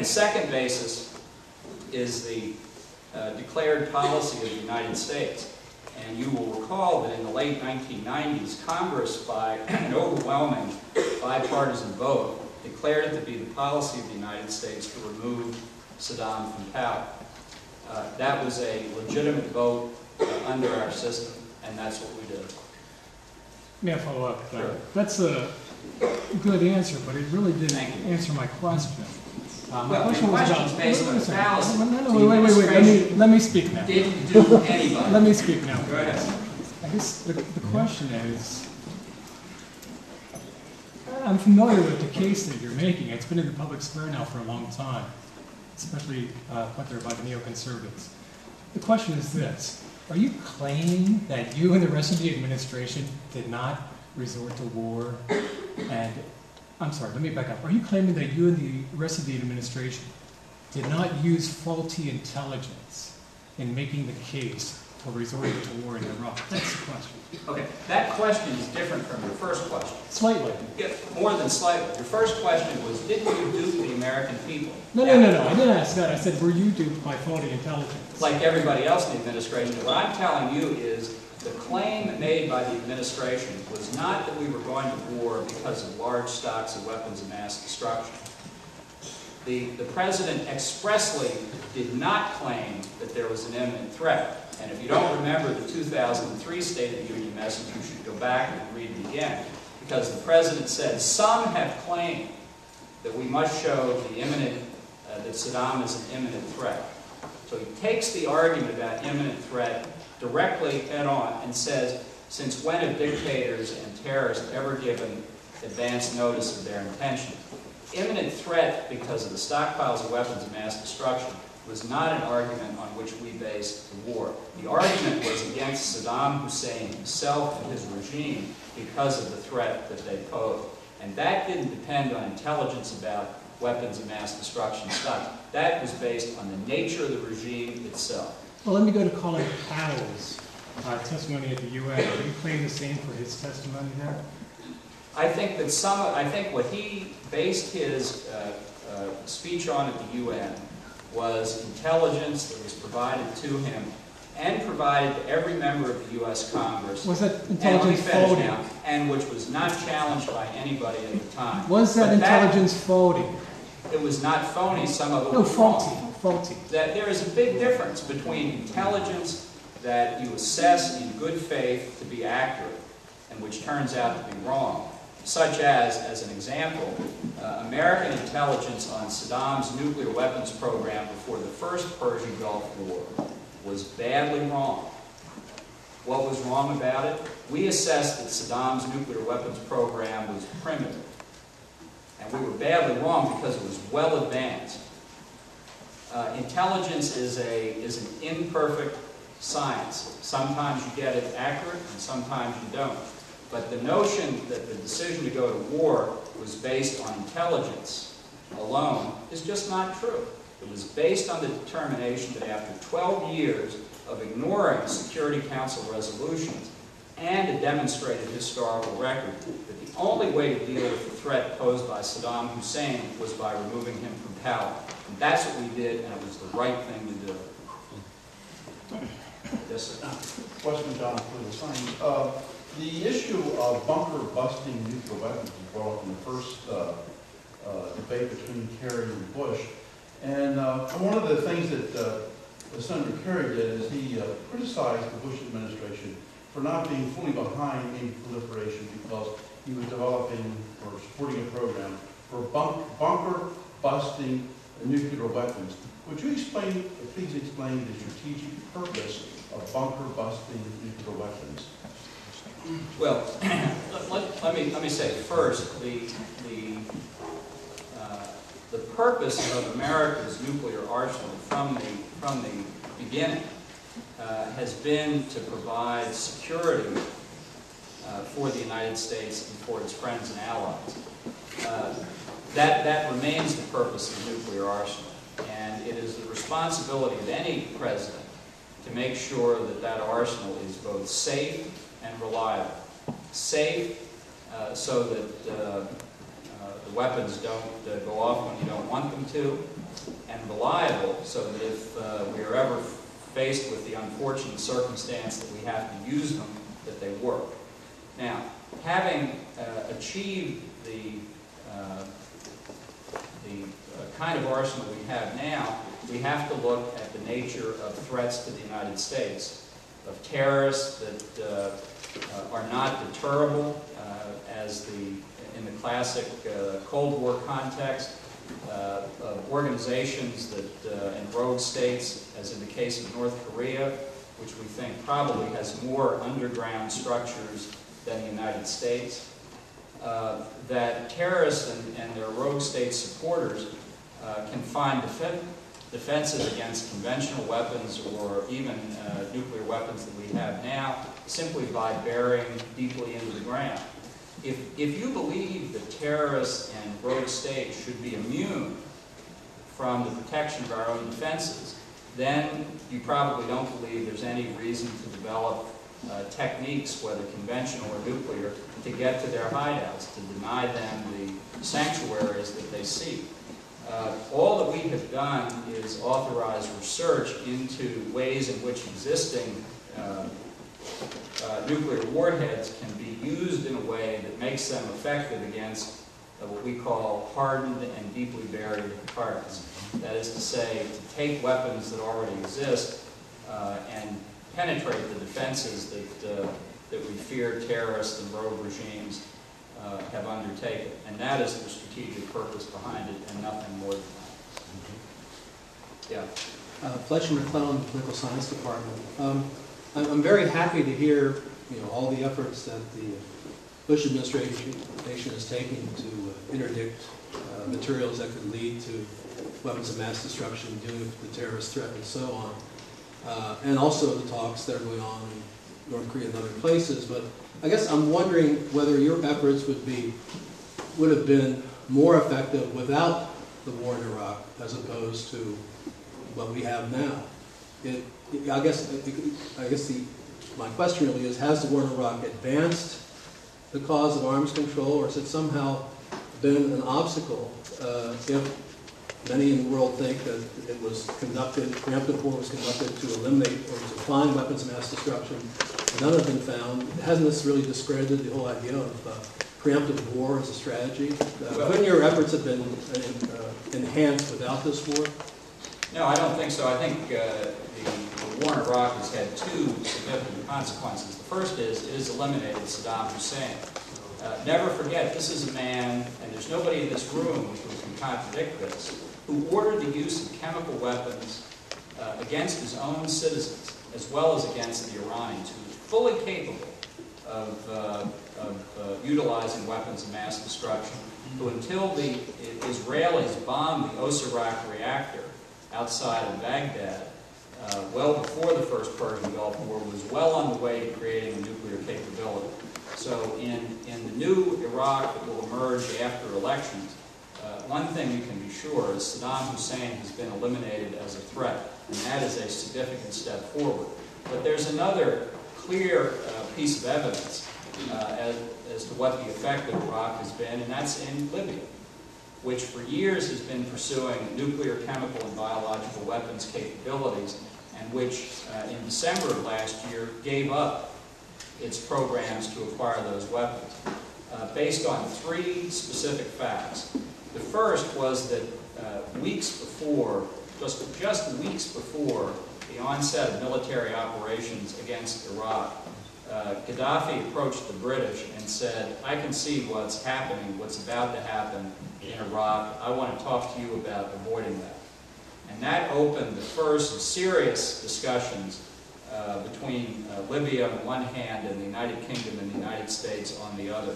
The second basis is the declared policy of the United States. And you will recall that in the late 1990s, Congress, by an overwhelming bipartisan vote, declared it to be the policy of the United States to remove Saddam from power. That was a legitimate vote under our system, and that's what we did. May I follow up? Sure. That's a good answer, but it really didn't answer my question. My question was about based on fallacy. Wait. Let me speak now. Didn't do anybody. Let me speak now. Go ahead. I guess the question is, I'm familiar with the case that you're making. It's been in the public square now for a long time, especially put there by the neoconservatives. The question is this: are you claiming that you and the rest of the administration did not resort to war? And I'm sorry, let me back up. Are you claiming that you and the rest of the administration did not use faulty intelligence in making the case for resorting to war in Iraq? That's the question. Okay, that question is different from your first question. Slightly. Yeah, more than slightly. Your first question was, didn't you dupe the American people? No. I didn't ask that. I said, were you duped by faulty intelligence? Like everybody else in the administration. What I'm telling you is the claim made by the administration was not that we were going to war because of large stocks of weapons of mass destruction. The President expressly did not claim that there was an imminent threat. And if you don't remember the 2003 State of the Union message, you should go back and read it again. Because the President said, some have claimed that we must show the imminent, that Saddam is an imminent threat. So he takes the argument about imminent threat directly head on and says, since when have dictators and terrorists ever given advance notice of their intention? Imminent threat because of the stockpiles of weapons of mass destruction was not an argument on which we based the war. The argument was against Saddam Hussein himself and his regime because of the threat that they posed. And that didn't depend on intelligence about weapons of mass destruction stocks. That was based on the nature of the regime itself. Well, let me go to Colin Powell's testimony at the UN. Are you claiming the same for his testimony there? I think that I think what he based his speech on at the UN was intelligence that was provided to him and provided to every member of the U.S. Congress. Was that intelligence faulty? And which was not challenged by anybody at the time. Was that intelligence faulty? It was not phony. Some of it no, was faulty. That there is a big difference between intelligence that you assess in good faith to be accurate and which turns out to be wrong, such as an example, American intelligence on Saddam's nuclear weapons program before the first Persian Gulf War was badly wrong. What was wrong about it? We assessed that Saddam's nuclear weapons program was primitive. And we were badly wrong because it was well advanced. Intelligence is an imperfect science. Sometimes you get it accurate and sometimes you don't. But the notion that the decision to go to war was based on intelligence alone is just not true. It was based on the determination that after 12 years of ignoring Security Council resolutions and a demonstrated historical record, that the only way to deal with the threat posed by Saddam Hussein was by removing him from power. And that's what we did, and it was the right thing to do. Yes, sir. Question, John, please. The issue of bunker-busting nuclear weapons was brought up in the first debate between Kerry and Bush. And one of the things that Senator Kerry did is he criticized the Bush administration for not being fully behind in proliferation because he was developing or supporting a program for bunker-busting nuclear weapons. Would you please explain the strategic purpose of bunker-busting nuclear weapons? Well, let me say first, the purpose of America's nuclear arsenal from the beginning has been to provide security for the United States and for its friends and allies. That remains the purpose of the nuclear arsenal, and it is the responsibility of any president to make sure that that arsenal is both safe and reliable. Safe so that the weapons don't go off when you don't want them to, and reliable, so that if we are ever faced with the unfortunate circumstance that we have to use them, that they work. Now, having achieved the kind of arsenal we have now, we have to look at the nature of threats to the United States, of terrorists that are not deterrable, as in the classic Cold War context, of organizations that in rogue states, as in the case of North Korea, which we think probably has more underground structures than the United States, that terrorists and their rogue state supporters can find defenses against conventional weapons or even nuclear weapons that we have now simply by burying deeply into the ground. If you believe that terrorists and rogue states should be immune from the protection of our own defenses, then you probably don't believe there's any reason to develop techniques, whether conventional or nuclear, to get to their hideouts, to deny them the sanctuaries that they seek. All that we have done is authorize research into ways in which existing nuclear warheads can be used in a way that makes them effective against what we call hardened and deeply buried targets. That is to say, to take weapons that already exist and penetrate the defenses that we fear terrorists and rogue regimes have undertaken. And that is the strategic purpose behind it, and nothing more than that. Yeah. Fletcher McClellan, Political Science Department. I'm very happy to hear, all the efforts that the Bush administration is taking to interdict materials that could lead to weapons of mass destruction, dealing with the terrorist threat, and so on. And also the talks that are going on in North Korea and other places. But I guess I'm wondering whether your efforts would have been more effective without the war in Iraq as opposed to what we have now. I guess my question really is, has the war in Iraq advanced the cause of arms control, or has it somehow been an obstacle if many in the world think that it was conducted, preemptive war was conducted to eliminate or to find weapons of mass destruction? None have been found. Hasn't this really discredited the whole idea of preemptive war as a strategy? Couldn't your efforts have been enhanced without this war? No, I don't think so. I think the war in Iraq has had two significant consequences. The first is it has eliminated Saddam Hussein. Never forget, this is a man, and there's nobody in this room who can contradict this, who ordered the use of chemical weapons against his own citizens, as well as against the Iranians, who was fully capable of utilizing weapons of mass destruction, who until the Israelis bombed the Osirak reactor outside of Baghdad, well before the first Persian Gulf War, was well on the way to creating a nuclear capability. So in the new Iraq that will emerge after elections, one thing you can be sure is Saddam Hussein has been eliminated as a threat, and that is a significant step forward. But there's another clear piece of evidence as to what the effect of Iraq has been, and that's in Libya, which for years has been pursuing nuclear, chemical, and biological weapons capabilities, and which in December of last year gave up its programs to acquire those weapons, based on three specific facts. The first was that weeks before, just weeks before the onset of military operations against Iraq, Gaddafi approached the British and said, I can see what's happening, what's about to happen in Iraq. I want to talk to you about avoiding that. And that opened the first serious discussions between Libya on one hand and the United Kingdom and the United States on the other.